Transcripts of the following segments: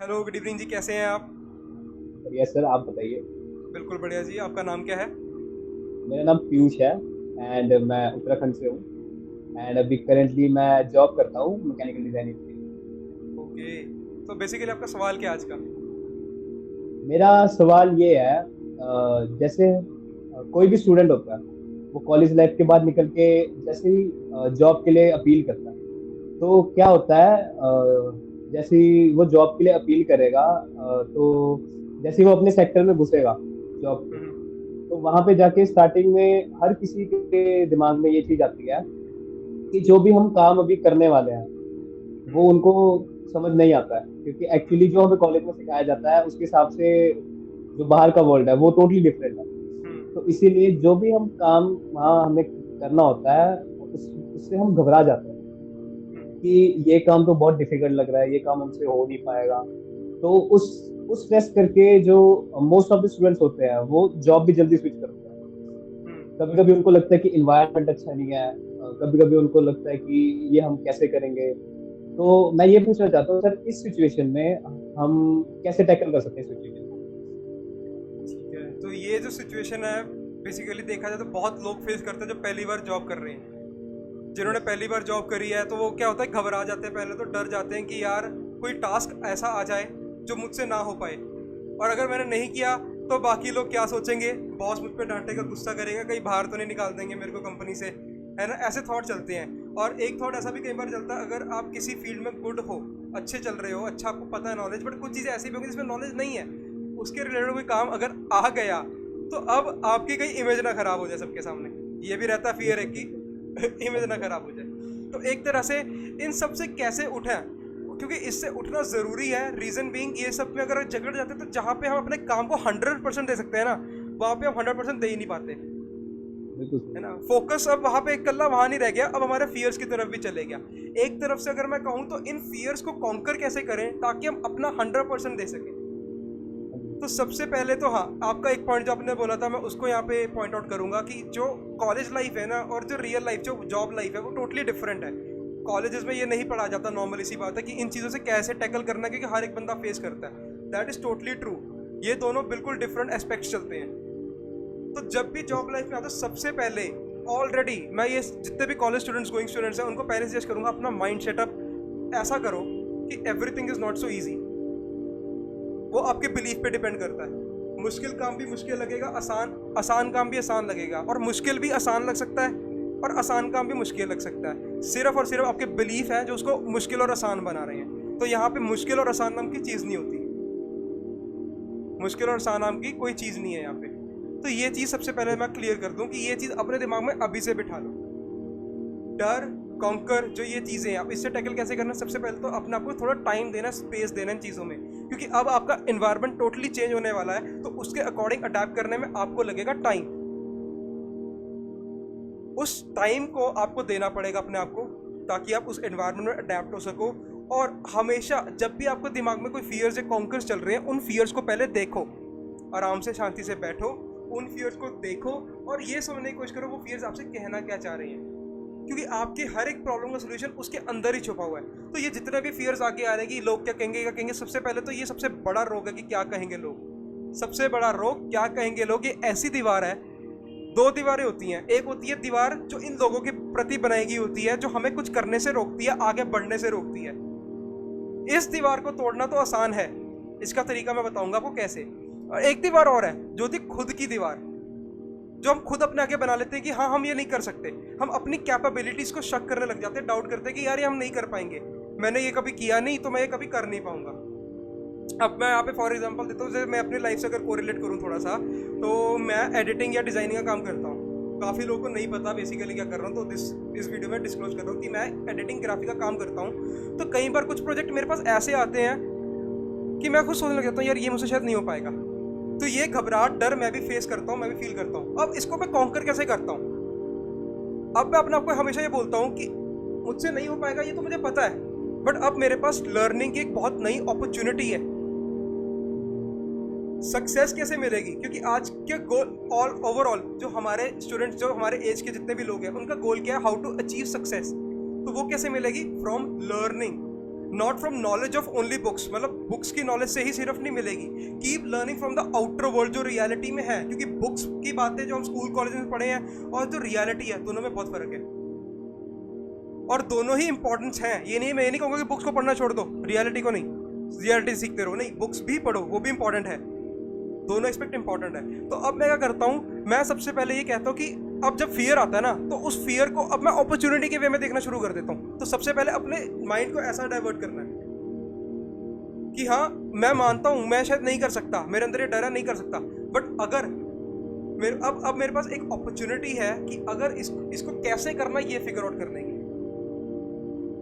Hello, good evening जी। कैसे हैं आप? बढ़िया सर, आप बताइए। बिल्कुल बढ़िया जी। आपका नाम क्या है? मेरा नाम पीयूष है एंड मैं उत्तराखंड से हूँ। एंड अभी करेंटली मैं जॉब करता हूँ मैकेनिकल डिजाइनिंग फील्ड में। ओके। तो बेसिकली आपका सवाल क्या है आज का? मेरा सवाल ये है, जैसे कोई भी स्टूडेंट होता है, वो कॉलेज लाइफ के बाद निकल के जैसे ही जॉब के लिए अपील करता है, तो क्या होता है, जैसे ही वो जॉब के लिए अपील करेगा, तो जैसे ही वो अपने सेक्टर में घुसेगा जॉब के, हम्म। तो वहां पे जाके स्टार्टिंग में हर किसी के दिमाग में ये चीज आती है कि जो भी हम काम अभी करने वाले हैं वो उनको समझ नहीं आता है, क्योंकि एक्चुअली जो हमें कॉलेज में सिखाया जाता है उसके हिसाब से जो बाहर का वर्ल्ड है वो टोटली डिफरेंट है। तो हम्म। इसीलिए जो भी हम काम वहाँ हमें करना होता है, उससे हम घबरा जाते हैं कि ये काम तो बहुत डिफिकल्ट लग रहा है, ये काम हमसे हो नहीं पाएगा। तो उस स्ट्रेस करके जो मोस्ट ऑफ द स्टूडेंट्स होते हैं वो जॉब भी जल्दी स्विच करते हैं। कभी कभी उनको लगता है कि इन्वायरमेंट अच्छा नहीं है, कभी कभी उनको लगता है कि ये हम कैसे करेंगे। तो मैं ये पूछना चाहता हूँ सर, इस सिचुएशन में हम कैसे टैकल कर सकते हैं सिचुएशन को। ठीक है, तो ये जो सिचुएशन है, बेसिकली देखा जाए तो बहुत लोग फेस करते हैं जो पहली बार जॉब कर रहे हैं। जिन्होंने यस। पहली बार जॉब करी है तो वो क्या होता है, घबरा जाते हैं। पहले तो डर जाते हैं कि यार कोई टास्क ऐसा आ जाए जो मुझसे ना हो पाए, और अगर मैंने नहीं किया तो बाकी लोग क्या सोचेंगे, बॉस मुझ पर डांटेगा, गुस्सा करेगा, कहीं बाहर तो नहीं निकाल देंगे मेरे को कंपनी से, है ना। ऐसे थॉट चलते हैं। और एक थॉट ऐसा भी कई बार चलता है, अगर आप किसी फील्ड में गुड हो, अच्छे चल रहे हो, अच्छा आपको पता है नॉलेज, बट कुछ चीज़ें ऐसी भी होंगी जिसमें नॉलेज नहीं है, उसके रिलेटेड कोई काम अगर आ गया तो अब आपकी कहीं इमेज ना खराब हो जाए सबके सामने। ये भी रहता फियर है बिल्कुल कि बिल्कुल। इमेज ना खराब हो जाए। तो एक तरह से इन सब से कैसे उठें, क्योंकि इससे उठना ज़रूरी है। रीज़न बीइंग, ये सब में अगर जकड़ जाते हैं तो जहाँ पे हम अपने काम को 100% दे सकते हैं ना, वहाँ पे हम 100% दे ही नहीं पाते, बिल्कुल सही है ना। बात। फोकस अब वहाँ पे एक कल्ला वहाँ नहीं रह गया, अब हमारे फियर्स की तरफ भी चले गया। एक तरफ से अगर मैं कहूँ तो इन फियर्स को कॉन्कर कैसे करें ताकि हम अपना 100% दे सकें। हाँ जी। तो सबसे पहले तो हाँ, आपका एक पॉइंट जो आपने बोला था मैं उसको यहाँ पे पॉइंट आउट करूंगा कि जो कॉलेज लाइफ है ना और जो रियल लाइफ, जो जॉब लाइफ है, वो टोटली डिफरेंट है। कॉलेजेस में ये नहीं पढ़ा जाता, नॉर्मल सी बात है कि इन चीज़ों से कैसे टैकल करना है, क्योंकि हर एक बंदा फेस करता है। That is totally true. ये दोनों बिल्कुल डिफरेंट एस्पेक्ट्स चलते हैं। तो जब भी इस जॉब लाइफ में आता है सबसे पहले, ऑलरेडी मैं ये जितने भी कॉलेज स्टूडेंट्स, गोइंग स्टूडेंट्स हैं, उनको पहले सजेस्ट करूंगा अपना माइंड सेटअप ऐसा करो कि everything is not so easy. वो आपके बिलीफ पे डिपेंड करता है। मुश्किल काम भी मुश्किल लगेगा, आसान आसान काम भी आसान लगेगा, और मुश्किल भी आसान लग सकता है, और आसान काम भी मुश्किल लग सकता है। सिर्फ और सिर्फ आपके बिलीफ है जो उसको मुश्किल और आसान बना रहे हैं। तो यहाँ पे मुश्किल और आसान नाम की चीज़ नहीं होती। मुश्किल और आसान नाम की कोई चीज़ नहीं है यहाँ पे। तो ये चीज़ सबसे पहले मैं क्लियर कर दूँ कि ये चीज़ अपने दिमाग में अभी से बिठा लो। डर, कॉन्कर, जो ये चीज़ें हैं, आप इससे टैकल कैसे करना है? सबसे पहले तो अपने आप को थोड़ा टाइम देना, स्पेस देना इन चीज़ों में, क्योंकि अब आपका इन्वायरमेंट टोटली चेंज होने वाला है, तो उसके अकॉर्डिंग अडेप्ट करने में आपको लगेगा टाइम। उस टाइम को आपको देना पड़ेगा अपने आप को, ताकि आप उस एनवायरनमेंट में अडेप्ट हो सको। और हमेशा जब भी आपको दिमाग में कोई फियर्स या कॉन्कर्स चल रहे हैं, उन फियर्स को पहले देखो, आराम से शांति से बैठो, उन फियर्स को देखो, और ये समझने की कोशिश करो वो फियर्स आपसे कहना क्या चाह रही हैं, क्योंकि आपके हर एक प्रॉब्लम का सोल्यूशन उसके अंदर ही छुपा हुआ है। तो ये जितने भी फियर्स आगे आ रहे हैं कि लोग क्या कहेंगे, सबसे पहले तो ये सबसे बड़ा रोग है कि क्या कहेंगे लोग। सबसे बड़ा रोग क्या कहेंगे लोग, ये ऐसी दीवार है। दो दीवारें होती हैं, एक होती है दीवार जो इन लोगों के प्रति बनाई गई होती है, जो हमें कुछ करने से रोकती है, आगे बढ़ने से रोकती है। इस दीवार को तोड़ना तो आसान है, इसका तरीका मैं बताऊंगा आपको कैसे। और एक दीवार और है जो होती है खुद की दीवार, जो हम खुद अपने आगे बना लेते हैं कि हाँ हम ये नहीं कर सकते। हम अपनी कैपेबिलिटीज को शक करने लग जाते हैं, डाउट करते हैं कि यार ये हम नहीं कर पाएंगे, मैंने ये कभी किया नहीं तो मैं ये कभी कर नहीं पाऊंगा। अब मैं यहाँ पे फॉर एग्जांपल देता हूँ, जैसे मैं अपनी लाइफ से अगर कोरिलेट करूँ थोड़ा सा, तो मैं एडिटिंग या डिज़ाइनिंग का काम करता हूँ। काफ़ी लोगों को नहीं पता बेसिकली क्या कर रहा हूँ, तो इस वीडियो में डिस्क्लोज कर रहा हूँ कि मैं एडिटिंग ग्राफिक का काम करता हूँ। तो कई बार कुछ प्रोजेक्ट मेरे पास ऐसे आते हैं कि मैं खुद सोचने लग जाता हूँ यार ये मुझसे शायद नहीं हो पाएगा। तो ये घबराहट, डर मैं भी फेस करता हूँ, मैं भी फील करता हूँ। अब इसको मैं कॉन्कर कैसे करता हूँ? अब मैं अपने आप को हमेशा ये बोलता हूँ कि मुझसे नहीं हो पाएगा, ये तो मुझे पता है, बट अब मेरे पास लर्निंग की एक बहुत नई अपॉर्चुनिटी है। सक्सेस कैसे मिलेगी? क्योंकि आज के गोल, ऑल ओवरऑल जो हमारे स्टूडेंट्स, जो हमारे एज के जितने भी लोग हैं, उनका गोल क्या है? How to achieve success. तो वो कैसे मिलेगी? From learning. Not from knowledge of only books, मतलब बुक्स की नॉलेज से ही सिर्फ नहीं मिलेगी, keep learning from the outer world जो रियलिटी में है, क्योंकि बुक्स की बातें जो हम स्कूल कॉलेज में पढ़े हैं और जो रियलिटी है दोनों में बहुत फर्क है, और दोनों ही इंपॉर्टेंस हैं। ये नहीं, मैं ये नहीं कहूँगा कि बुक्स को पढ़ना छोड़ दो, रियलिटी को नहीं, रियलिटी सीखते रहो, नहीं, बुक्स भी पढ़ो, वो भी इंपॉर्टेंट है, दोनों एस्पेक्ट इंपॉर्टेंट है। तो अब मैं क्या करता हूँ, मैं सबसे पहले ये कहता हूँ कि अब जब फियर आता है ना, तो उस फियर को अब मैं अपॉर्चुनिटी के वे में देखना शुरू कर देता हूँ। तो सबसे पहले अपने माइंड को ऐसा डाइवर्ट करना है कि हाँ, मैं मानता हूँ मैं शायद नहीं कर सकता, मेरे अंदर ये डर है, नहीं कर सकता, बट अगर अब मेरे पास एक अपॉर्चुनिटी है कि अगर इसको कैसे करना ये फिगर आउट करने की।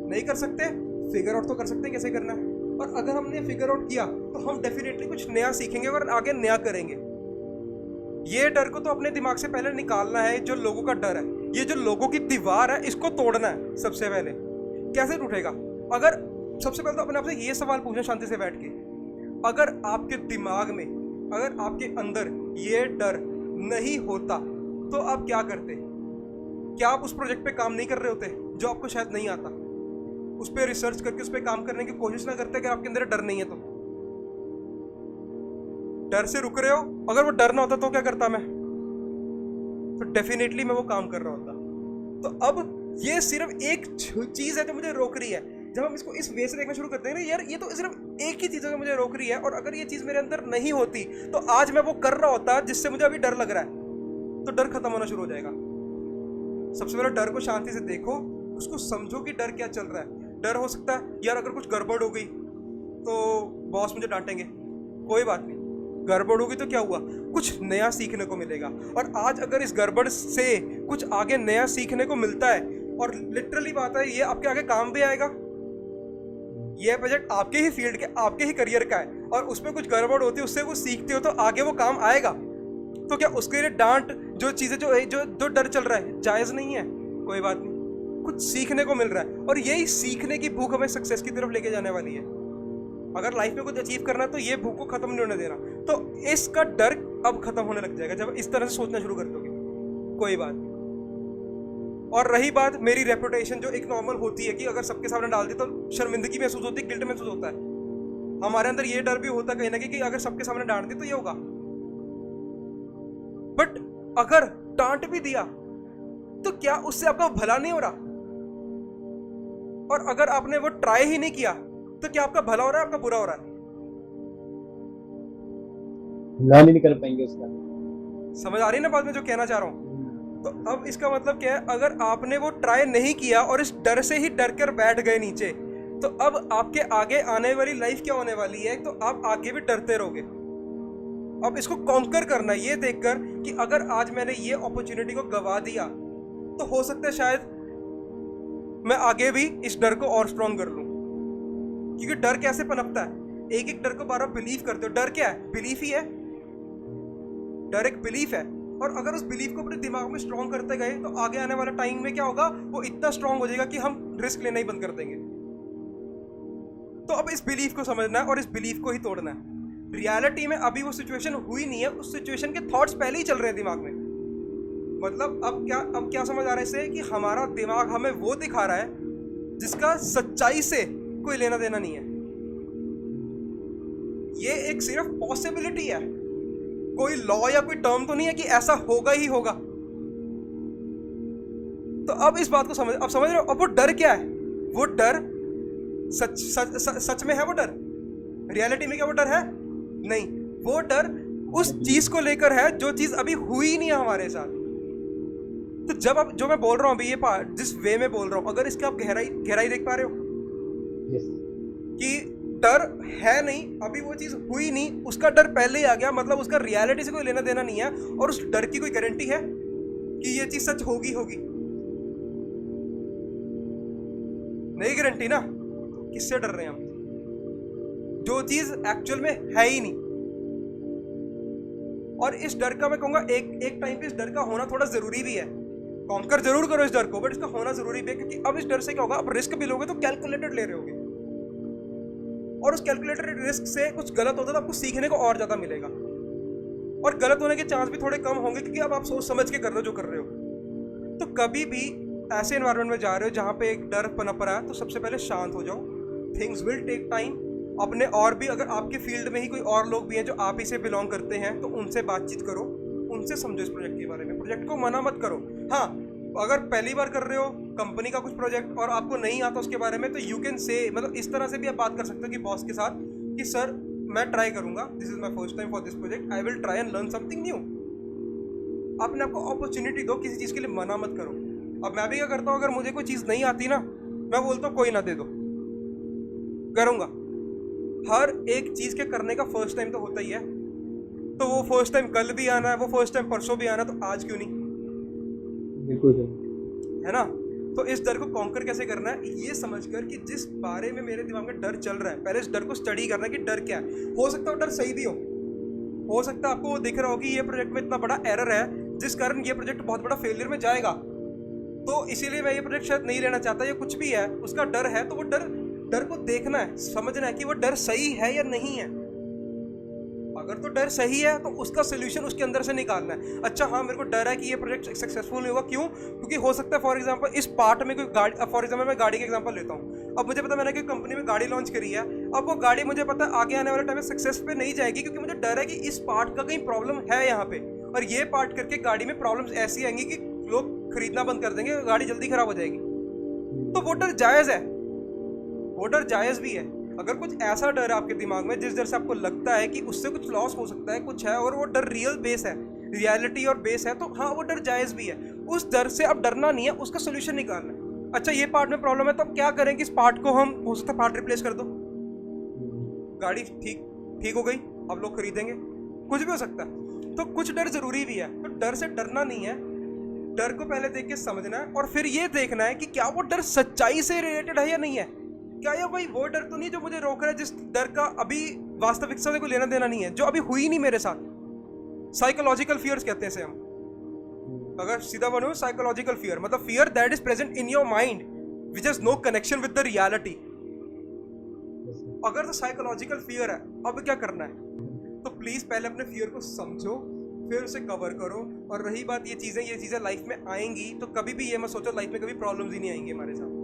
नहीं कर सकते, फिगर आउट तो कर सकते हैं कैसे करना है, और अगर हमने फिगर आउट किया तो हम डेफिनेटली कुछ नया सीखेंगे और आगे नया करेंगे। ये डर को तो अपने दिमाग से पहले निकालना है, जो लोगों का डर है, ये जो लोगों की दीवार है, इसको तोड़ना है सबसे पहले। कैसे टूटेगा? अगर सबसे पहले तो अपने आप से ये सवाल पूछना शांति से बैठ के, अगर आपके दिमाग में, अगर आपके अंदर ये डर नहीं होता तो आप क्या करते? क्या आप उस प्रोजेक्ट पे काम नहीं कर रहे होते जो आपको शायद नहीं आता? उस पर रिसर्च करके उस पर काम करने की कोशिश ना करते अगर आपके अंदर डर नहीं है तो? डर से रुक रहे हो, अगर वो डर ना होता तो क्या करता मैं? तो डेफिनेटली मैं वो काम कर रहा होता। तो अब ये सिर्फ एक चीज है जो मुझे रोक रही है। जब हम इसको इस वे से देखना शुरू करते हैं ना, यार ये तो सिर्फ एक ही चीज है जो मुझे रोक रही है, और अगर ये चीज मेरे अंदर नहीं होती तो आज मैं वो कर रहा होता जिससे मुझे अभी डर लग रहा है, तो डर खत्म होना शुरू हो जाएगा। सबसे पहले डर को शांति से देखो, उसको समझो कि डर क्या चल रहा है। डर हो सकता है यार अगर कुछ गड़बड़ हो गई तो बॉस मुझे डांटेंगे, कोई बात नहीं, गड़बड़ होगी तो क्या हुआ, कुछ नया सीखने को मिलेगा। और आज अगर इस गड़बड़ से कुछ आगे नया सीखने को मिलता है, और लिटरली बात है, ये आपके आगे काम भी आएगा, ये प्रोजेक्ट आपके ही फील्ड के, आपके ही करियर का है, और उसमें कुछ गड़बड़ होती है, उससे वो सीखते हो तो आगे वो काम आएगा। तो क्या उसके लिए डांट, जो चीज़ें जो डर चल रहा है जायज़ नहीं है? कोई बात नहीं, कुछ सीखने को मिल रहा है, और यही सीखने की भूख हमें सक्सेस की तरफ लेके जाने वाली है। अगर लाइफ में कुछ अचीव करना है तो ये भूख को खत्म नहीं होने देना। तो इसका डर अब खत्म होने लग जाएगा जब इस तरह से सोचना शुरू कर दोगे। कोई बात नहीं। और रही बात मेरी रेपुटेशन, जो एक नॉर्मल होती है कि अगर सबके सामने डाल दी तो शर्मिंदगी महसूस होती है, गिल्ट महसूस होता है, हमारे अंदर ये डर भी होता है कहीं ना कहीं कि अगर सबके सामने डांट दी तो ये होगा। बट अगर डांट भी दिया तो क्या उससे आपका भला नहीं हो रहा? और अगर आपने वो ट्राई ही नहीं किया तो क्या आपका भला हो रहा है, आपका बुरा हो रहा है? लर्न ही नहीं कर पाएंगे उसका। समझ आ रही है ना बात में जो कहना चाह रहा हूँ? तो अब इसका मतलब क्या है, अगर आपने वो ट्राई नहीं किया और इस डर से ही डर कर बैठ गए नीचे, तो अब आपके आगे आने वाली लाइफ क्या होने वाली है? तो आप आगे भी डरते रहोगे। अब इसको कॉन्कर करना है ये देखकर कि अगर आज मैंने ये अपॉर्चुनिटी को गवा दिया तो हो सकता है शायद मैं आगे भी इस डर को और स्ट्रॉन्ग कर लूं। क्योंकि डर कैसे पनपता है? एक एक डर को बार बार बिलीव करते हो। डर क्या है? बिलीफ ही है। डर एक बिलीफ है, और अगर उस बिलीफ को अपने दिमाग में स्ट्रॉन्ग करते गए तो आगे आने वाले टाइम में क्या होगा, वो इतना स्ट्रॉन्ग हो जाएगा कि हम रिस्क लेना ही बंद कर देंगे। तो अब इस बिलीफ को समझना है और इस बिलीफ को ही तोड़ना है। रियलिटी में अभी वो सिचुएशन हुई नहीं है, उस सिचुएशन के थॉट्स पहले ही चल रहे हैं दिमाग में। मतलब अब क्या समझ आ रहा है इससे कि हमारा दिमाग हमें वो दिखा रहा है जिसका सच्चाई से कोई लेना देना नहीं है। ये एक सिर्फ पॉसिबिलिटी है, कोई लॉ या कोई टर्म तो नहीं है कि ऐसा होगा ही होगा। तो अब इस बात को समझ रहे हो? अब वो डर क्या है? वो डर सच में है? वो डर रियलिटी में क्या वो डर है? नहीं, वो डर उस चीज को लेकर है जो चीज अभी हुई नहीं है हमारे साथ। तो जब अब जो मैं बोल रहा हूं अभी, ये पार्ट जिस वे में बोल रहा हूं, अगर इसकी आप गहराई देख पा रहे हो कि डर है नहीं, अभी वो चीज हुई नहीं, उसका डर पहले ही आ गया, मतलब उसका रियलिटी से कोई लेना देना नहीं है, और उस डर की कोई गारंटी है कि ये चीज सच होगी? नहीं गारंटी ना। किससे डर रहे हैं हम? जो चीज एक्चुअल में है ही नहीं। और इस डर का मैं कहूंगा एक टाइम पे इस डर का होना थोड़ा जरूरी भी है। कॉन्कर जरूर करो इस डर को, बट इसका होना जरूरी भी है, क्योंकि अब इस डर से क्या होगा, अब रिस्क भी लोगे तो कैलकुलेटेड ले रहे होगे, और उस कैलकुलेटेड रिस्क से कुछ गलत होता है तो आपको सीखने को और ज्यादा मिलेगा, और गलत होने के चांस भी थोड़े कम होंगे, क्योंकि अब आप सोच समझ के कर रहे हो जो कर रहे हो। तो कभी भी ऐसे एनवायरनमेंट में जा रहे हो जहां पे एक डर पनप रहा है, तो सबसे पहले शांत हो जाओ, थिंग्स विल टेक टाइम। अपने और भी अगर आपके फील्ड में ही कोई और लोग भी हैं जो आप ही से बिलोंग करते हैं तो उनसे बातचीत करो, उनसे समझो इस प्रोजेक्ट के बारे में। प्रोजेक्ट को मना मत करो। हाँ, अगर पहली बार कर रहे हो कंपनी का कुछ प्रोजेक्ट और आपको नहीं आता उसके बारे में, तो यू कैन से, मतलब इस तरह से भी आप बात कर सकते हो कि बॉस के साथ कि सर मैं ट्राई करूंगा, this is my first time for this project, I will try and learn something new. अपने आपको अपॉर्चुनिटी दो, किसी चीज़ के लिए मना मत करो। अब मैं भी क्या करता हूँ, अगर मुझे कोई चीज़ नहीं आती ना, मैं बोलता हूँ कोई ना, दे दो, करूँगा। हर एक चीज़ के करने का फर्स्ट टाइम तो होता ही है, तो वो फर्स्ट टाइम कल भी आना है, वो फर्स्ट टाइम परसों भी आना है, तो आज क्यों नहीं? बिल्कुल है ना? तो इस डर को कॉन्कर कैसे करना है, ये समझकर कि जिस बारे में मेरे दिमाग में डर चल रहा है, पहले इस डर को स्टडी करना है कि डर क्या है। हो सकता है डर सही भी हो सकता है आपको वो दिख रहा हो कि ये प्रोजेक्ट में इतना बड़ा एरर है जिस कारण ये प्रोजेक्ट बहुत बड़ा फेलियर में जाएगा, तो इसीलिए मैं ये प्रोजेक्ट शायद नहीं लेना चाहता, या कुछ भी है, उसका डर है। तो वो डर को देखना है, समझना है कि वो डर सही है या नहीं है। अगर तो डर सही है तो उसका सोल्यूशन उसके अंदर से निकालना है। अच्छा हाँ, मेरे को डर है कि ये प्रोजेक्ट सक्सेसफुल नहीं होगा, क्यों? क्योंकि हो सकता है फॉर एग्जांपल इस पार्ट में कोई गाड़ी, फॉर एग्जांपल मैं गाड़ी का एग्जांपल लेता हूँ। अब मुझे पता मैंने कोई कंपनी में गाड़ी लॉन्च करी है, अब वो गाड़ी मुझे पता है आगे आने वाले टाइम में सक्सेस पे नहीं जाएगी, क्योंकि मुझे डर है कि इस पार्ट का कहीं प्रॉब्लम है यहाँ पे, और ये पार्ट करके गाड़ी में प्रॉब्लम्स ऐसी आएंगी कि लोग खरीदना बंद कर देंगे, गाड़ी जल्दी खराब हो जाएगी। तो वो डर जायज़ है, वो डर जायज़ भी है। अगर कुछ ऐसा डर है आपके दिमाग में जिस डर से आपको लगता है कि उससे कुछ लॉस हो सकता है, कुछ है, और वो डर रियल बेस है, रियलिटी और बेस है, तो हाँ वो डर जायज़ भी है। उस डर से अब डरना नहीं है, उसका सोल्यूशन निकालना है। अच्छा ये पार्ट में प्रॉब्लम है, तो अब क्या करें कि इस पार्ट को हम, हो सकता है पार्ट रिप्लेस कर दो, गाड़ी ठीक हो गई, अब लोग खरीदेंगे, कुछ भी हो सकता है। तो कुछ डर जरूरी भी है, तो डर से डरना नहीं है, डर को पहले देख के समझना है, और फिर ये देखना है कि क्या वो डर सच्चाई से रिलेटेड है या नहीं है। क्या ये भाई वो डर तो नहीं जो मुझे रोक रहा है, जिस डर का अभी वास्तविकता से कोई लेना देना नहीं है, जो अभी हुई नहीं मेरे साथ। साइकोलॉजिकल फियर्स कहते हैं इसे हम, अगर सीधा बनो, साइकोलॉजिकल फियर मतलब fear that is present in your mind which has no connection with the reality. अगर तो साइकोलॉजिकल फियर है, अब क्या करना है? तो प्लीज पहले अपने फियर को समझो, फिर उसे कवर करो। और रही बात ये चीज़ें लाइफ में आएंगी, तो कभी भी ये मत सोचो लाइफ में कभी प्रॉब्लम्स ही नहीं आएंगी हमारे साथ।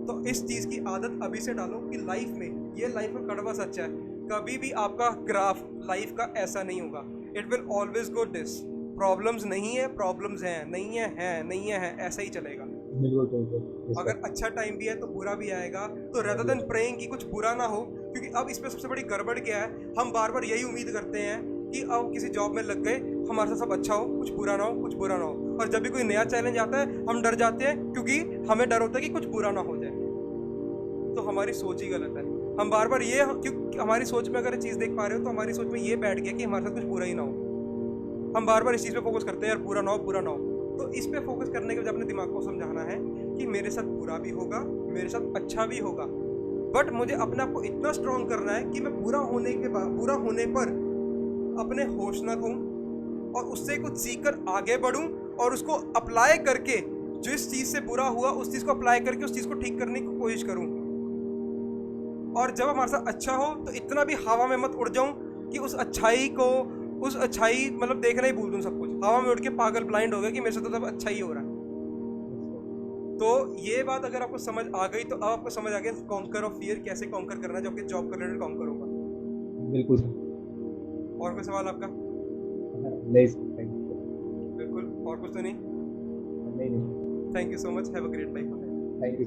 तो इस चीज़ की आदत अभी से डालो कि लाइफ में, ये लाइफ का कड़वा सच है, कभी भी आपका ग्राफ लाइफ का ऐसा नहीं होगा। It will always go this, problems नहीं है, प्रॉब्लम्स हैं, नहीं है, ऐसा ही चलेगा। अगर अच्छा टाइम भी है तो बुरा भी आएगा। तो रेदर देन प्रेइंग कि कुछ बुरा ना हो, क्योंकि अब इसमें सबसे बड़ी गड़बड़ क्या है, हम बार बार यही उम्मीद करते हैं कि अब किसी जॉब में लग गए, हमारे साथ सब अच्छा हो, कुछ बुरा ना हो, और जब भी कोई नया चैलेंज आता है हम डर जाते हैं, क्योंकि हमें डर होता है कि कुछ बुरा ना हो जाए। तो हमारी सोच ही गलत है। हम बार बार ये, क्योंकि हमारी सोच में अगर चीज़ देख पा रहे हो तो हमारी सोच में ये बैठ गया कि हमारे साथ कुछ बुरा ही ना हो। हम बार बार इस चीज़ पे फोकस करते हैं, यार बुरा ना हो। तो इस पे फोकस करने के बाद अपने दिमाग को समझाना है कि मेरे साथ बुरा भी होगा, मेरे साथ अच्छा भी होगा, बट मुझे अपने आप को इतना स्ट्रॉन्ग करना है कि मैं बुरा होने पर अपने होश ना खोऊं, और उससे कुछ सीख कर आगे बढ़ूं, और उसको अप्लाई करके, जो इस चीज़ से बुरा हुआ उस चीज़ को अप्लाई करके उस चीज़ को ठीक करने की कोशिश करूं। और जब हमारे साथ अच्छा हो तो इतना भी हवा में मत उड़ जाऊं कि उस अच्छाई मतलब देखना ही भूल दूं, सब कुछ हवा में उड़ के पागल ब्लाइंड हो गया कि मेरे साथ तो सब अच्छा ही हो रहा है। तो ये बात अगर आपको समझ आ गई तो अब आपको समझ आ गया कॉन्कर ऑफ फियर कैसे कॉन्कर करना है, जो आपके जॉब का रिलेटेड कॉन्कर होगा। बिल्कुल। और कोई सवाल आपका? नहीं सर, बिल्कुल, और कुछ तो नहीं? नहीं। Thank you so much, have a great life. Thank you.